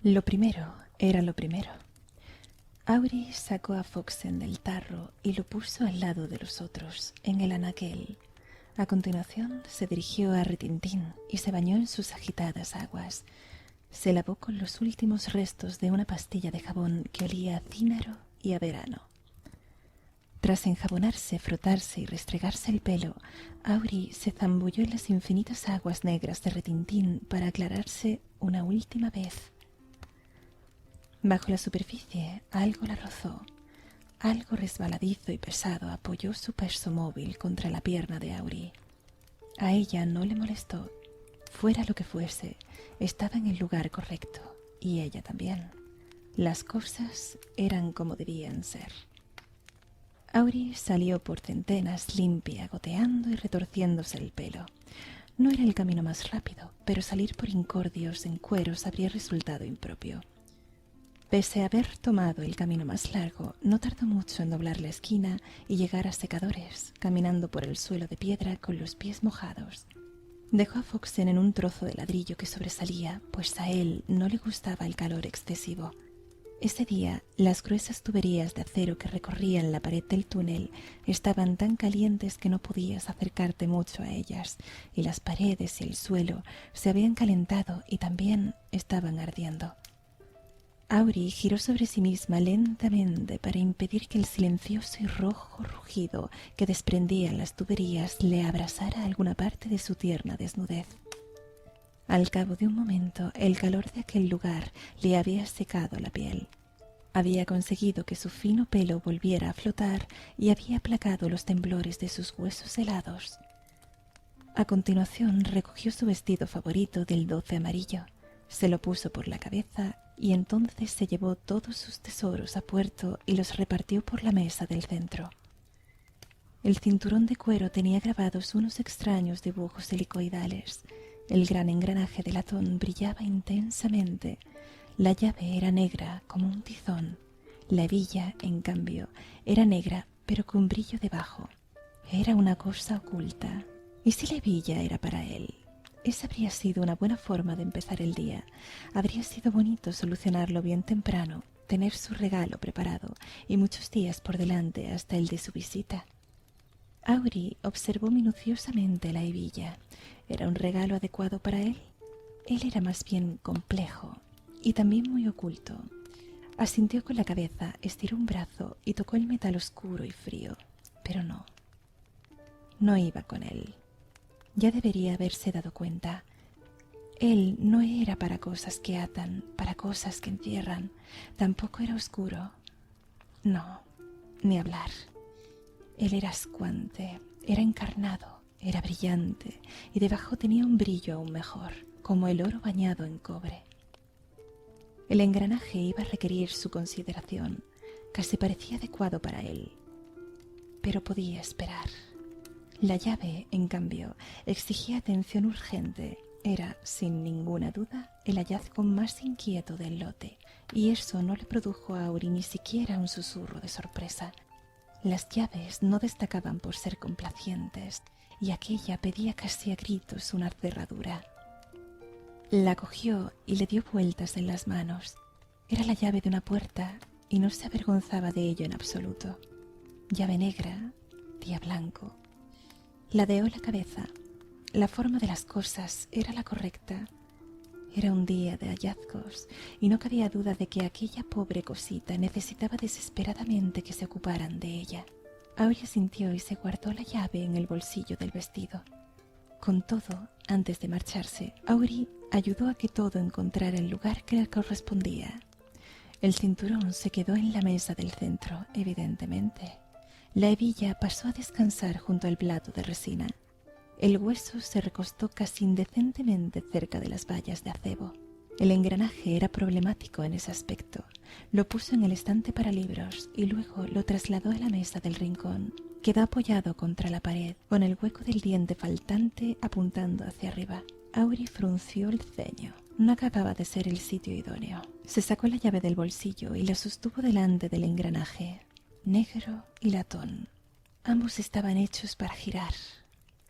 Lo primero era lo primero. Auri sacó a Foxen del tarro y lo puso al lado de los otros, en el anaquel. A continuación se dirigió a Ritintín y se bañó en sus agitadas aguas. Se lavó con los últimos restos de una pastilla de jabón que olía a cínaro y a verano. Tras enjabonarse, frotarse y restregarse el pelo, Auri se zambulló en las infinitas aguas negras de Ritintín para aclararse una última vez. Bajo la superficie algo la rozó. Algo resbaladizo y pesado apoyó su peso móvil contra la pierna de Auri. A ella no le molestó. Fuera lo que fuese, estaba en el lugar correcto, y ella también. Las cosas eran como debían ser. Auri salió por centenas limpia, goteando y retorciéndose el pelo. No era el camino más rápido, pero salir por incordios en cueros habría resultado impropio. Pese a haber tomado el camino más largo, no tardó mucho en doblar la esquina y llegar a Secadores, caminando por el suelo de piedra con los pies mojados. Dejó a Foxen en un trozo de ladrillo que sobresalía, pues a él no le gustaba el calor excesivo. Ese día, las gruesas tuberías de acero que recorrían la pared del túnel estaban tan calientes que no podías acercarte mucho a ellas, y las paredes y el suelo se habían calentado y también estaban ardiendo. Auri giró sobre sí misma lentamente para impedir que el silencioso y rojo rugido que desprendían las tuberías le abrasara alguna parte de su tierna desnudez. Al cabo de un momento, el calor de aquel lugar le había secado la piel. Había conseguido que su fino pelo volviera a flotar y había aplacado los temblores de sus huesos helados. A continuación, recogió su vestido favorito del 12 amarillo, se lo puso por la cabeza y entonces se llevó todos sus tesoros a puerto y los repartió por la mesa del centro. El cinturón de cuero tenía grabados unos extraños dibujos helicoidales. El gran engranaje de latón brillaba intensamente. La llave era negra como un tizón. La hebilla, en cambio, era negra pero con brillo debajo. Era una cosa oculta. ¿Y si la hebilla era para él? Esa habría sido una buena forma de empezar el día. Habría sido bonito solucionarlo bien temprano, tener su regalo preparado y muchos días por delante hasta el de su visita. Auri observó minuciosamente la hebilla. ¿Era un regalo adecuado para él? Él era más bien complejo y también muy oculto. Asintió con la cabeza, estiró un brazo y tocó el metal oscuro y frío. Pero no iba con él. Ya debería haberse dado cuenta. Él no era para cosas que atan, para cosas que encierran. Tampoco era oscuro. No, ni hablar. Él era ascuante, era encarnado, era brillante, y debajo tenía un brillo aún mejor, como el oro bañado en cobre. El engranaje iba a requerir su consideración, casi parecía adecuado para él, pero podía esperar. La llave, en cambio, exigía atención urgente. Era, sin ninguna duda, el hallazgo más inquieto del lote, y eso no le produjo a Auri ni siquiera un susurro de sorpresa. Las llaves no destacaban por ser complacientes, y aquella pedía casi a gritos una cerradura. La cogió y le dio vueltas en las manos. Era la llave de una puerta, y no se avergonzaba de ello en absoluto. Llave negra, día blanco. Ladeó la cabeza. La forma de las cosas era la correcta. Era un día de hallazgos y no cabía duda de que aquella pobre cosita necesitaba desesperadamente que se ocuparan de ella. Auri sintió y se guardó la llave en el bolsillo del vestido. Con todo, antes de marcharse, Auri ayudó a que todo encontrara el lugar que le correspondía. El cinturón se quedó en la mesa del centro, evidentemente. La hebilla pasó a descansar junto al plato de resina. El hueso se recostó casi indecentemente cerca de las vallas de acebo. El engranaje era problemático en ese aspecto. Lo puso en el estante para libros y luego lo trasladó a la mesa del rincón. Quedó apoyado contra la pared, con el hueco del diente faltante apuntando hacia arriba. Auri frunció el ceño. No acababa de ser el sitio idóneo. Se sacó la llave del bolsillo y la sostuvo delante del engranaje. Negro y latón. Ambos estaban hechos para girar.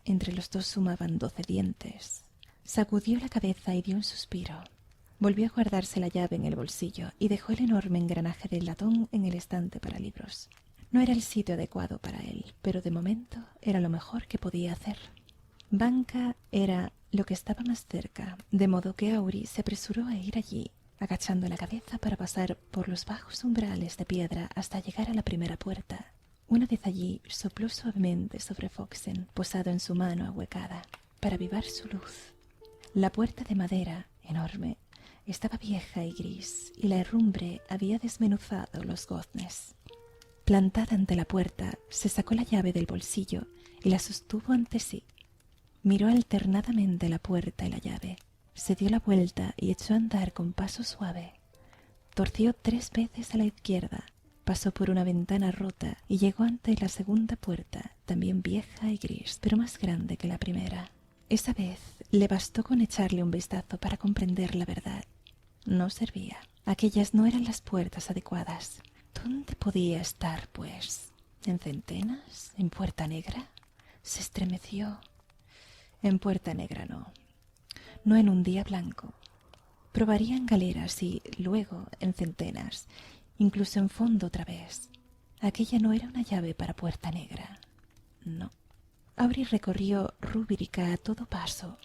Entre los dos sumaban 12 dientes. Sacudió la cabeza y dio un suspiro. Volvió a guardarse la llave en el bolsillo y dejó el enorme engranaje de latón en el estante para libros. No era el sitio adecuado para él, pero de momento era lo mejor que podía hacer. Banca era lo que estaba más cerca, de modo que Auri se apresuró a ir allí, agachando la cabeza para pasar por los bajos umbrales de piedra hasta llegar a la primera puerta. Una vez allí, sopló suavemente sobre Foxen, posado en su mano ahuecada, para avivar su luz. La puerta de madera, enorme, estaba vieja y gris, y la herrumbre había desmenuzado los goznes. Plantada ante la puerta, se sacó la llave del bolsillo y la sostuvo ante sí. Miró alternadamente la puerta y la llave. Se dio la vuelta y echó a andar con paso suave. Torció 3 veces a la izquierda, pasó por una ventana rota y llegó ante la segunda puerta, también vieja y gris, pero más grande que la primera. Esa vez le bastó con echarle un vistazo para comprender la verdad. No servía. Aquellas no eran las puertas adecuadas. ¿Dónde podía estar, pues? ¿En Centenas? ¿En Puerta Negra? Se estremeció. En Puerta Negra no. No en un día blanco. Probaría en Galeras y luego en Centenas, incluso en fondo otra vez. Aquella no era una llave para Puerta Negra. No. Auri recorrió Rúbrica a todo paso.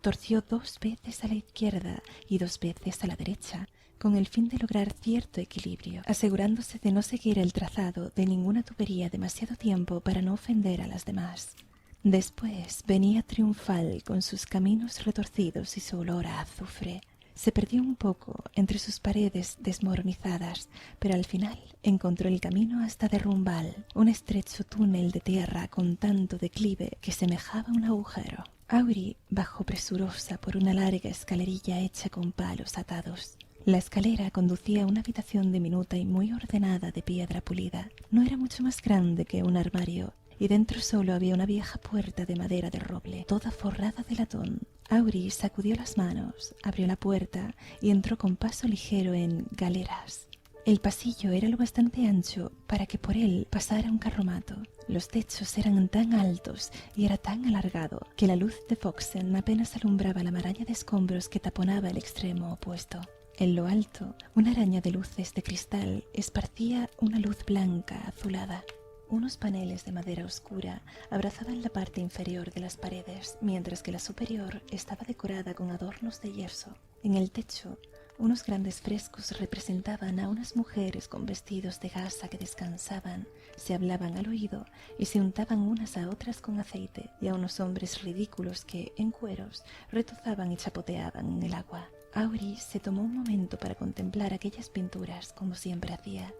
Torció 2 veces a la izquierda y 2 veces a la derecha, con el fin de lograr cierto equilibrio, asegurándose de no seguir el trazado de ninguna tubería demasiado tiempo para no ofender a las demás. Después venía triunfal con sus caminos retorcidos y su olor a azufre. Se perdió un poco entre sus paredes desmoronizadas, pero al final encontró el camino hasta Derrumbal, un estrecho túnel de tierra con tanto declive que semejaba un agujero. Auri bajó presurosa por una larga escalerilla hecha con palos atados. La escalera conducía a una habitación diminuta y muy ordenada de piedra pulida. No era mucho más grande que un armario, y dentro solo había una vieja puerta de madera de roble, toda forrada de latón. Auri sacudió las manos, abrió la puerta y entró con paso ligero en Galeras. El pasillo era lo bastante ancho para que por él pasara un carromato. Los techos eran tan altos y era tan alargado que la luz de Foxen apenas alumbraba la maraña de escombros que taponaba el extremo opuesto. En lo alto, una araña de luces de cristal esparcía una luz blanca azulada. Unos paneles de madera oscura abrazaban la parte inferior de las paredes, mientras que la superior estaba decorada con adornos de yeso. En el techo, unos grandes frescos representaban a unas mujeres con vestidos de gasa que descansaban, se hablaban al oído y se untaban unas a otras con aceite, y a unos hombres ridículos que, en cueros, retozaban y chapoteaban en el agua. Auri se tomó un momento para contemplar aquellas pinturas, como siempre hacía,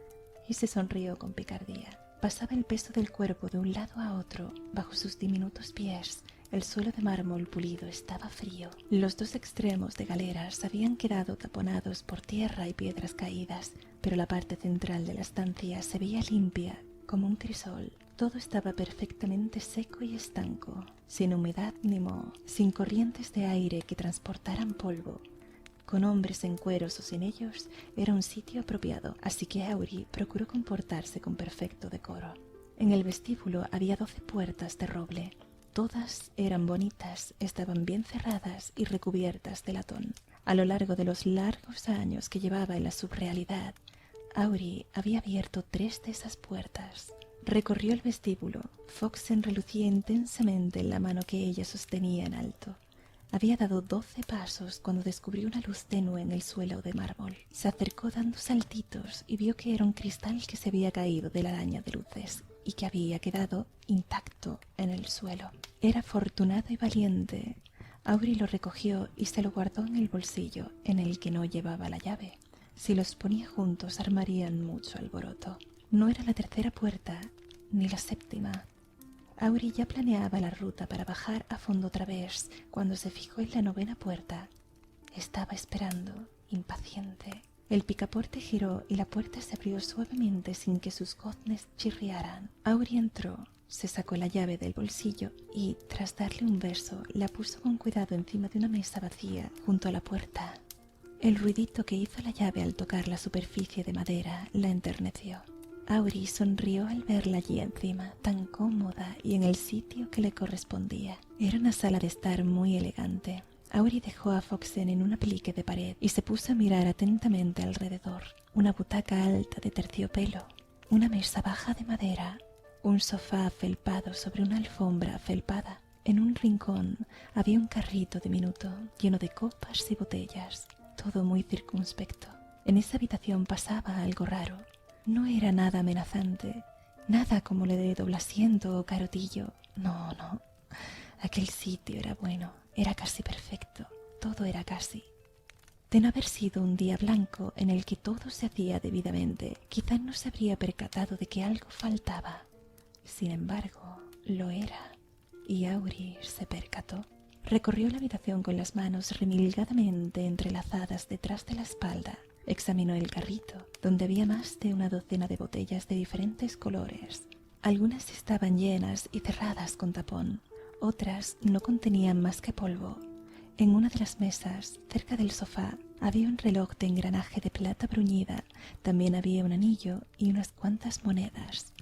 y se sonrió con picardía. Pasaba el peso del cuerpo de un lado a otro bajo sus diminutos pies. El suelo de mármol pulido estaba frío. Los 2 extremos de Galeras habían quedado taponados por tierra y piedras caídas, pero la parte central de la estancia se veía limpia como un crisol. Todo estaba perfectamente seco y estanco, sin humedad ni moho, sin corrientes de aire que transportaran polvo. Con hombres en cueros o sin ellos, era un sitio apropiado, así que Auri procuró comportarse con perfecto decoro. En el vestíbulo había 12 puertas de roble. Todas eran bonitas, estaban bien cerradas y recubiertas de latón. A lo largo de los largos años que llevaba en la subrealidad, Auri había abierto 3 de esas puertas. Recorrió el vestíbulo. Foxen relucía intensamente en la mano que ella sostenía en alto. Había dado 12 pasos cuando descubrió una luz tenue en el suelo de mármol. Se acercó dando saltitos y vio que era un cristal que se había caído de la araña de luces y que había quedado intacto en el suelo. Era afortunado y valiente. Auri lo recogió y se lo guardó en el bolsillo, en el que no llevaba la llave. Si los ponía juntos armarían mucho alboroto. No era la tercera puerta, ni la séptima. Auri ya planeaba la ruta para bajar a fondo otra vez cuando se fijó en la 9ª puerta. Estaba esperando, impaciente. El picaporte giró y la puerta se abrió suavemente sin que sus goznes chirriaran. Auri entró, se sacó la llave del bolsillo y, tras darle un beso, la puso con cuidado encima de una mesa vacía junto a la puerta. El ruidito que hizo la llave al tocar la superficie de madera la enterneció. Auri sonrió al verla allí encima, tan cómoda y en el sitio que le correspondía. Era una sala de estar muy elegante. Auri dejó a Foxen en un aplique de pared y se puso a mirar atentamente alrededor. Una butaca alta de terciopelo, una mesa baja de madera, un sofá afelpado sobre una alfombra afelpada. En un rincón había un carrito diminuto lleno de copas y botellas, todo muy circunspecto. En esa habitación pasaba algo raro. No era nada amenazante, nada como lo de Doblasiento o Carotillo. No, no. Aquel sitio era bueno, era casi perfecto, todo era casi. De no haber sido un día blanco en el que todo se hacía debidamente, quizá no se habría percatado de que algo faltaba. Sin embargo, lo era, y Auri se percató. Recorrió la habitación con las manos remilgadamente entrelazadas detrás de la espalda. Examinó el carrito, donde había más de una docena de botellas de diferentes colores. Algunas estaban llenas y cerradas con tapón. Otras no contenían más que polvo. En una de las mesas, cerca del sofá, había un reloj de engranaje de plata bruñida. También había un anillo y unas cuantas monedas.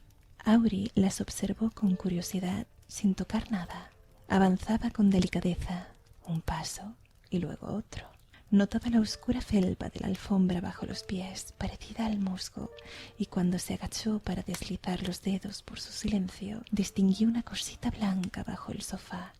Auri las observó con curiosidad, sin tocar nada. Avanzaba con delicadeza, un paso y luego otro. Notaba la oscura felpa de la alfombra bajo los pies, parecida al musgo, y cuando se agachó para deslizar los dedos por su silencio, distinguió una cosita blanca bajo el sofá.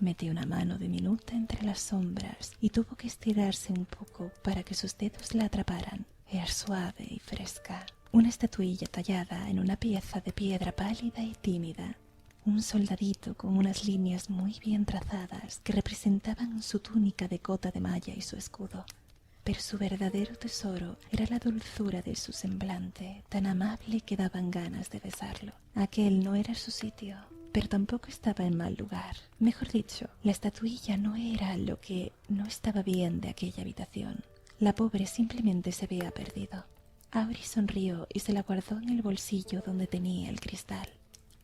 Metió una mano diminuta entre las sombras y tuvo que estirarse un poco para que sus dedos la atraparan. Era suave y fresca. Una estatuilla tallada en una pieza de piedra pálida y tímida. Un soldadito con unas líneas muy bien trazadas que representaban su túnica de cota de malla y su escudo. Pero su verdadero tesoro era la dulzura de su semblante, tan amable que daban ganas de besarlo. Aquel no era su sitio, pero tampoco estaba en mal lugar. Mejor dicho, la estatuilla no era lo que no estaba bien de aquella habitación. La pobre simplemente se había perdido. Auri sonrió y se la guardó en el bolsillo donde tenía el cristal.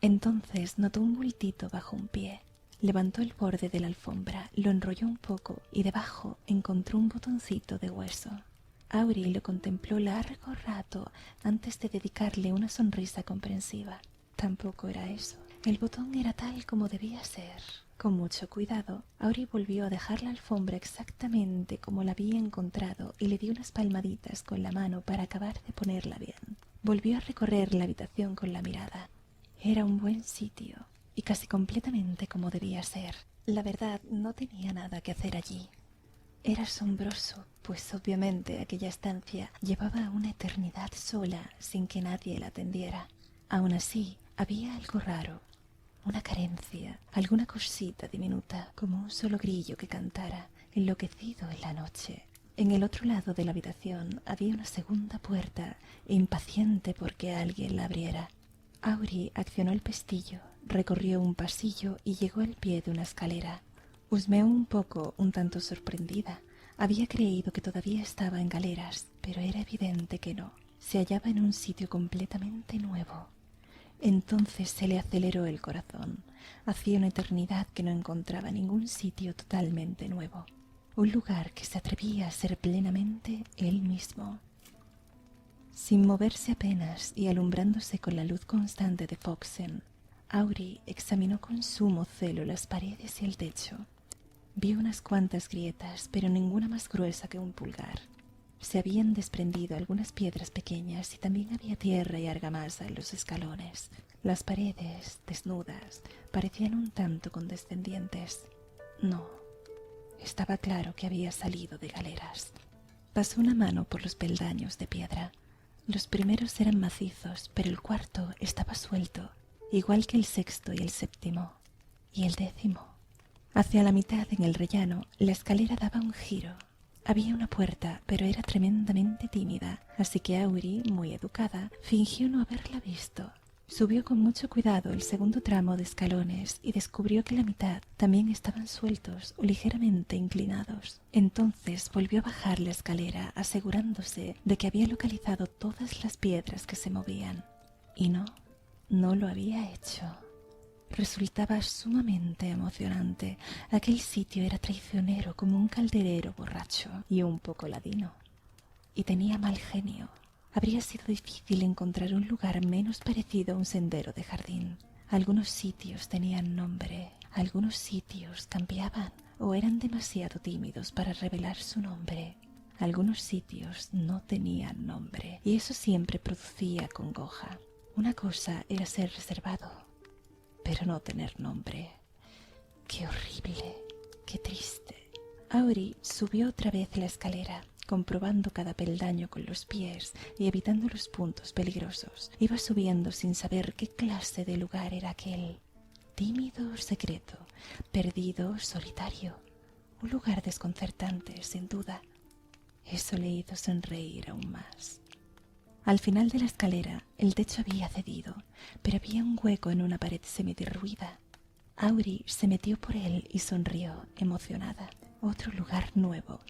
Entonces notó un bultito bajo un pie. Levantó el borde de la alfombra, lo enrolló un poco y debajo encontró un botoncito de hueso. Auri lo contempló largo rato antes de dedicarle una sonrisa comprensiva. Tampoco era eso. El botón era tal como debía ser. Con mucho cuidado, Auri volvió a dejar la alfombra exactamente como la había encontrado y le dio unas palmaditas con la mano para acabar de ponerla bien. Volvió a recorrer la habitación con la mirada. Era un buen sitio y casi completamente como debía ser. La verdad, no tenía nada que hacer allí. Era asombroso, pues obviamente aquella estancia llevaba una eternidad sola sin que nadie la atendiera. Aún así, había algo raro, una carencia, alguna cosita diminuta, como un solo grillo que cantara, enloquecido en la noche. En el otro lado de la habitación había una segunda puerta, impaciente porque alguien la abriera. Auri accionó el pestillo, recorrió un pasillo y llegó al pie de una escalera. Husmeó un poco, un tanto sorprendida. Había creído que todavía estaba en Galeras, pero era evidente que no. Se hallaba en un sitio completamente nuevo. Entonces se le aceleró el corazón. Hacía una eternidad que no encontraba ningún sitio totalmente nuevo. Un lugar que se atrevía a ser plenamente él mismo. Sin moverse apenas y alumbrándose con la luz constante de Foxen, Auri examinó con sumo celo las paredes y el techo. Vio unas cuantas grietas, pero ninguna más gruesa que un pulgar. Se habían desprendido algunas piedras pequeñas y también había tierra y argamasa en los escalones. Las paredes, desnudas, parecían un tanto condescendientes. No, estaba claro que había salido de Galeras. Pasó una mano por los peldaños de piedra. Los primeros eran macizos, pero el cuarto estaba suelto, igual que el sexto y el séptimo, y el décimo. Hacia la mitad, en el rellano, la escalera daba un giro. Había una puerta, pero era tremendamente tímida, así que Auri, muy educada, fingió no haberla visto. Subió con mucho cuidado el segundo tramo de escalones y descubrió que la mitad también estaban sueltos o ligeramente inclinados. Entonces volvió a bajar la escalera, asegurándose de que había localizado todas las piedras que se movían. Y no lo había hecho. Resultaba sumamente emocionante. Aquel sitio era traicionero como un calderero borracho y un poco ladino. Y tenía mal genio. Habría sido difícil encontrar un lugar menos parecido a un sendero de jardín. Algunos sitios tenían nombre, algunos sitios cambiaban o eran demasiado tímidos para revelar su nombre. Algunos sitios no tenían nombre y eso siempre producía congoja. Una cosa era ser reservado, pero no tener nombre. ¡Qué horrible! ¡Qué triste! Auri subió otra vez la escalera, comprobando cada peldaño con los pies y evitando los puntos peligrosos. Iba subiendo sin saber qué clase de lugar era aquel. Tímido o secreto, perdido o solitario. Un lugar desconcertante, sin duda. Eso le hizo sonreír aún más. Al final de la escalera, el techo había cedido, pero había un hueco en una pared semiderruida. Auri se metió por él y sonrió, emocionada. Otro lugar nuevo,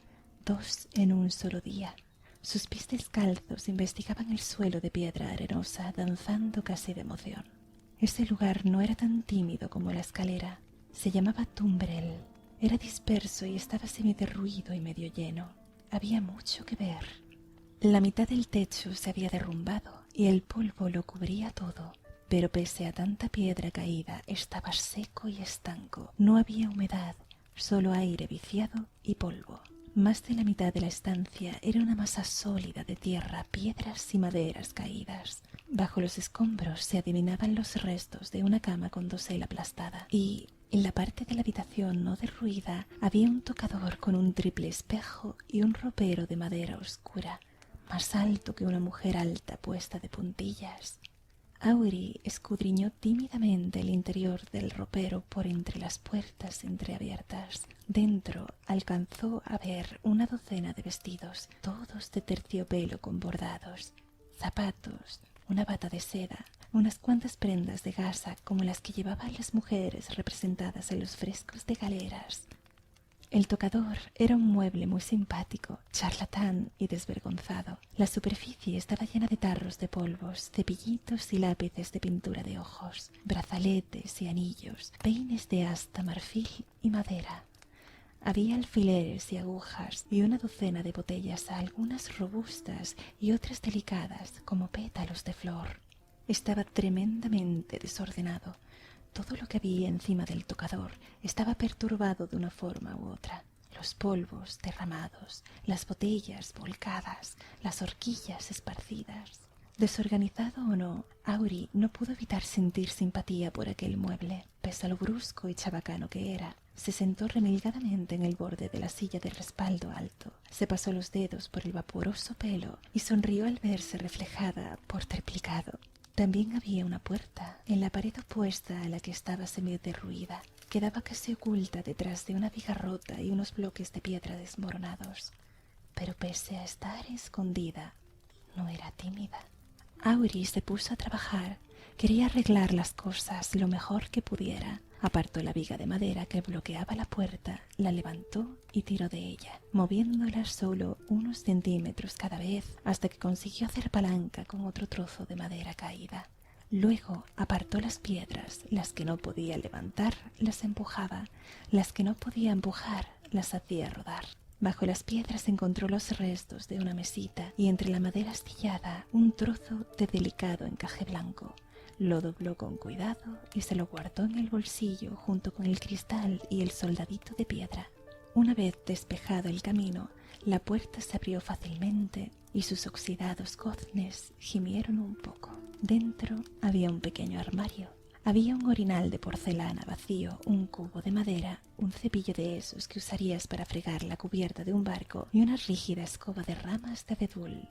2 en un solo día. Sus pies descalzos investigaban el suelo de piedra arenosa, danzando casi de emoción. Ese lugar no era tan tímido como la escalera. Se llamaba Tumbrel. Era disperso y estaba semiderruido y medio lleno. Había mucho que ver. La mitad del techo se había derrumbado y el polvo lo cubría todo. Pero pese a tanta piedra caída, estaba seco y estanco. No había humedad, solo aire viciado y polvo. Más de la mitad de la estancia era una masa sólida de tierra, piedras y maderas caídas. Bajo los escombros se adivinaban los restos de una cama con dosel aplastada y en la parte de la habitación no derruida había un tocador con un triple espejo y un ropero de madera oscura, más alto que una mujer alta puesta de puntillas. Auri escudriñó tímidamente el interior del ropero por entre las puertas entreabiertas. Dentro alcanzó a ver una docena de vestidos, todos de terciopelo con bordados, zapatos, una bata de seda, unas cuantas prendas de gasa como las que llevaban las mujeres representadas en los frescos de galeras. El tocador era un mueble muy simpático, charlatán y desvergonzado. La superficie estaba llena de tarros de polvos, cepillitos y lápices de pintura de ojos, brazaletes y anillos, peines de asta, marfil y madera. Había alfileres y agujas y una docena de botellas, algunas robustas y otras delicadas como pétalos de flor. Estaba tremendamente desordenado. Todo lo que había encima del tocador estaba perturbado de una forma u otra. Los polvos derramados, las botellas volcadas, las horquillas esparcidas. Desorganizado o no, Auri no pudo evitar sentir simpatía por aquel mueble. Pese a lo brusco y chabacano que era, se sentó remilgadamente en el borde de la silla de respaldo alto. Se pasó los dedos por el vaporoso pelo y sonrió al verse reflejada por triplicado. También había una puerta en la pared opuesta a la que estaba semiderruida. Quedaba casi oculta detrás de una viga rota y unos bloques de piedra desmoronados. Pero pese a estar escondida, no era tímida. Auri se puso a trabajar. Quería arreglar las cosas lo mejor que pudiera. Apartó la viga de madera que bloqueaba la puerta, la levantó y tiró de ella, moviéndola solo unos centímetros cada vez hasta que consiguió hacer palanca con otro trozo de madera caída. Luego apartó las piedras, las que no podía levantar las empujaba, las que no podía empujar las hacía rodar. Bajo las piedras encontró los restos de una mesita y entre la madera astillada un trozo de delicado encaje blanco. Lo dobló con cuidado y se lo guardó en el bolsillo junto con el cristal y el soldadito de piedra. Una vez despejado el camino, la puerta se abrió fácilmente y sus oxidados goznes gimieron un poco. Dentro había un pequeño armario. Había un orinal de porcelana vacío, un cubo de madera, un cepillo de esos que usarías para fregar la cubierta de un barco y una rígida escoba de ramas de abedul.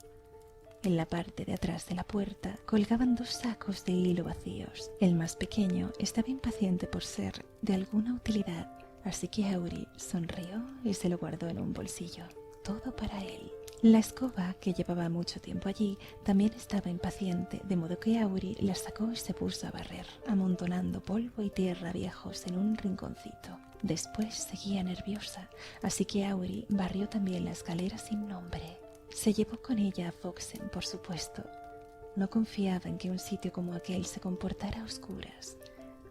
En la parte de atrás de la puerta colgaban 2 sacos de hilo vacíos. El más pequeño estaba impaciente por ser de alguna utilidad, así que Auri sonrió y se lo guardó en un bolsillo. Todo para él. La escoba, que llevaba mucho tiempo allí, también estaba impaciente, de modo que Auri la sacó y se puso a barrer, amontonando polvo y tierra viejos en un rinconcito. Después seguía nerviosa, así que Auri barrió también la escalera sin nombre. Se llevó con ella a Foxen, por supuesto. No confiaba en que un sitio como aquel se comportara a oscuras,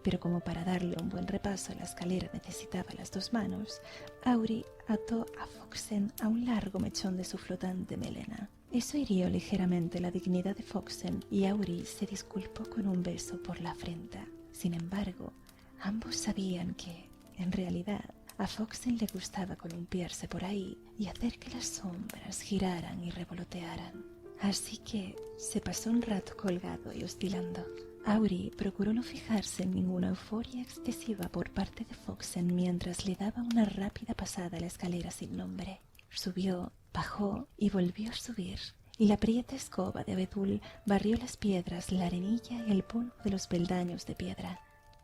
pero como para darle un buen repaso a la escalera necesitaba las 2 manos, Auri ató a Foxen a un largo mechón de su flotante melena. Eso hirió ligeramente la dignidad de Foxen y Auri se disculpó con un beso por la afrenta. Sin embargo, ambos sabían que, en realidad, A Foxen le gustaba columpiarse por ahí y hacer que las sombras giraran y revolotearan. Así que se pasó un rato colgado y oscilando. Auri procuró no fijarse en ninguna euforia excesiva por parte de Foxen mientras le daba una rápida pasada a la escalera sin nombre. Subió, bajó y volvió a subir, y la prieta escoba de abedul barrió las piedras, la arenilla y el polvo de los peldaños de piedra.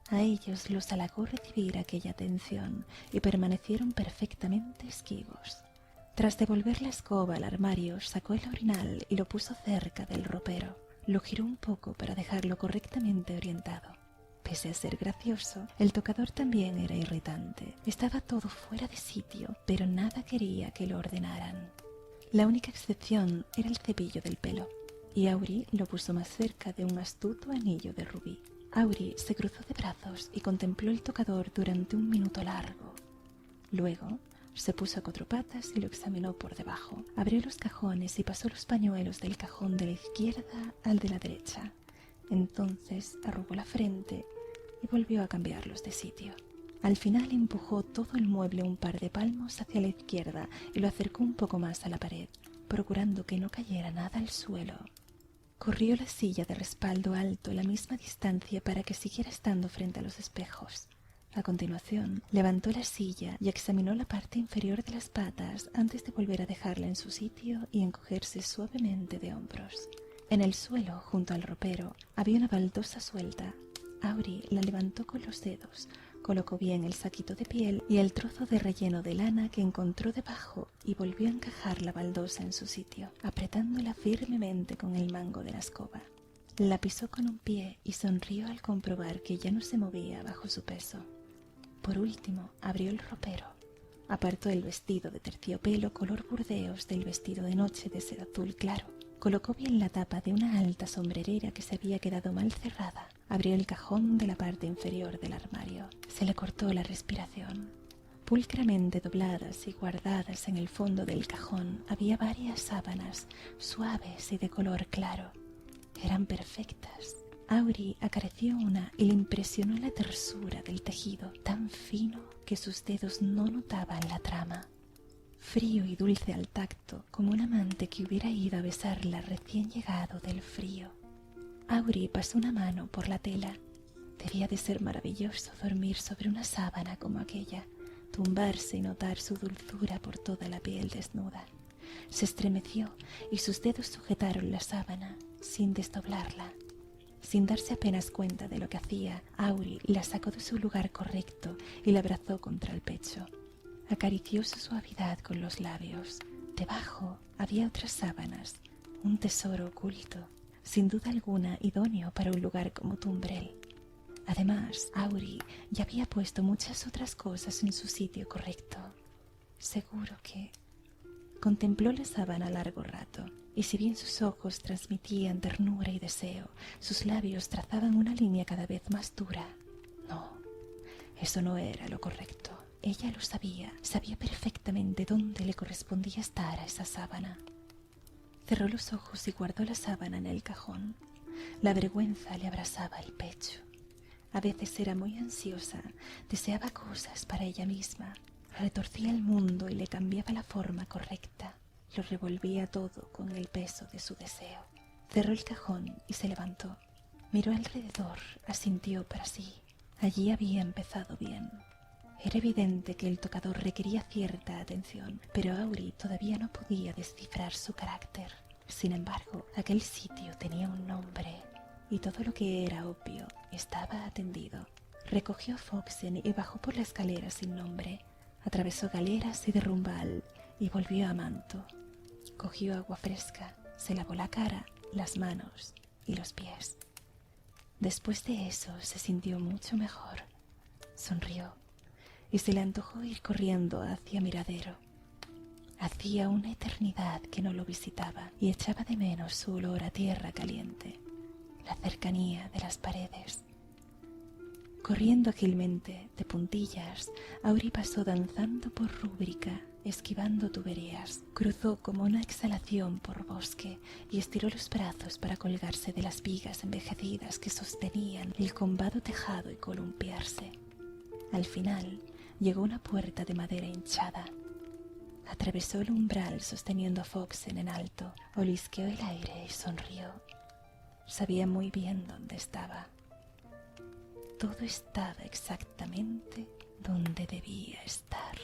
A ellos los halagó recibir aquella atención y permanecieron perfectamente esquivos. Tras devolver la escoba al armario, sacó el orinal y lo puso cerca del ropero. Lo giró un poco para dejarlo correctamente orientado. Pese a ser gracioso, el tocador también era irritante. Estaba todo fuera de sitio, pero nada quería que lo ordenaran. La única excepción era el cepillo del pelo, y Auri lo puso más cerca de un astuto anillo de rubí. Auri se cruzó de brazos y contempló el tocador durante un minuto largo. Luego se puso a cuatro patas y lo examinó por debajo. Abrió los cajones y pasó los pañuelos del cajón de la izquierda al de la derecha. Entonces arrugó la frente y volvió a cambiarlos de sitio. Al final empujó todo el mueble un par de palmos hacia la izquierda y lo acercó un poco más a la pared, procurando que no cayera nada al suelo. Corrió la silla de respaldo alto la misma distancia para que siguiera estando frente a los espejos. A continuación, levantó la silla y examinó la parte inferior de las patas antes de volver a dejarla en su sitio y encogerse suavemente de hombros. En el suelo, junto al ropero, había una baldosa suelta. Auri la levantó con los dedos, colocó bien el saquito de piel y el trozo de relleno de lana que encontró debajo y volvió a encajar la baldosa en su sitio, apretándola firmemente con el mango de la escoba. La pisó con un pie y sonrió al comprobar que ya no se movía bajo su peso. Por último, abrió el ropero. Apartó el vestido de terciopelo color burdeos del vestido de noche de seda azul claro. Colocó bien la tapa de una alta sombrerera que se había quedado mal cerrada. Abrió el cajón de la parte inferior del armario. Se le cortó la respiración. Pulcramente dobladas y guardadas en el fondo del cajón había varias sábanas, suaves y de color claro. Eran perfectas. Auri acarició una y le impresionó la tersura del tejido, tan fino que sus dedos no notaban la trama. Frío y dulce al tacto, como un amante que hubiera ido a besarla recién llegado del frío. Auri pasó una mano por la tela. Debía de ser maravilloso dormir sobre una sábana como aquella, tumbarse y notar su dulzura por toda la piel desnuda. Se estremeció y sus dedos sujetaron la sábana, sin desdoblarla. Sin darse apenas cuenta de lo que hacía, Auri la sacó de su lugar correcto y la abrazó contra el pecho. Acarició su suavidad con los labios. Debajo había otras sábanas, un tesoro oculto, sin duda alguna idóneo para un lugar como Tumbrel. Además, Auri ya había puesto muchas otras cosas en su sitio correcto. Seguro que... Contempló la sábana largo rato, y si bien sus ojos transmitían ternura y deseo, sus labios trazaban una línea cada vez más dura. No, eso no era lo correcto. Ella lo sabía perfectamente dónde le correspondía estar a esa sábana. Cerró los ojos y guardó la sábana en el cajón. La vergüenza le abrasaba el pecho. A veces era muy ansiosa, deseaba cosas para ella misma, retorcía el mundo y le cambiaba la forma correcta, lo revolvía todo con el peso de su deseo. Cerró el cajón y se levantó. Miró alrededor, asintió para sí. Allí había empezado bien. Era evidente que el tocador requería cierta atención, pero Auri todavía no podía descifrar su carácter. Sin embargo, aquel sitio tenía un nombre, y todo lo que era obvio estaba atendido. Recogió a Foxen y bajó por la escalera sin nombre. Atravesó galeras y derrumbal y volvió a Manto. Cogió agua fresca, se lavó la cara, las manos y los pies. Después de eso se sintió mucho mejor. Sonrió y se le antojó ir corriendo hacia Miradero. Hacía una eternidad que no lo visitaba y echaba de menos su olor a tierra caliente, la cercanía de las paredes. Corriendo ágilmente, de puntillas, Auri pasó danzando por Rúbrica, esquivando tuberías. Cruzó como una exhalación por bosque y estiró los brazos para colgarse de las vigas envejecidas que sostenían el combado tejado y columpiarse. Al final, llegó a una puerta de madera hinchada. Atravesó el umbral sosteniendo a Foxen en alto, olisqueó el aire y sonrió. Sabía muy bien dónde estaba. Todo estaba exactamente donde debía estar.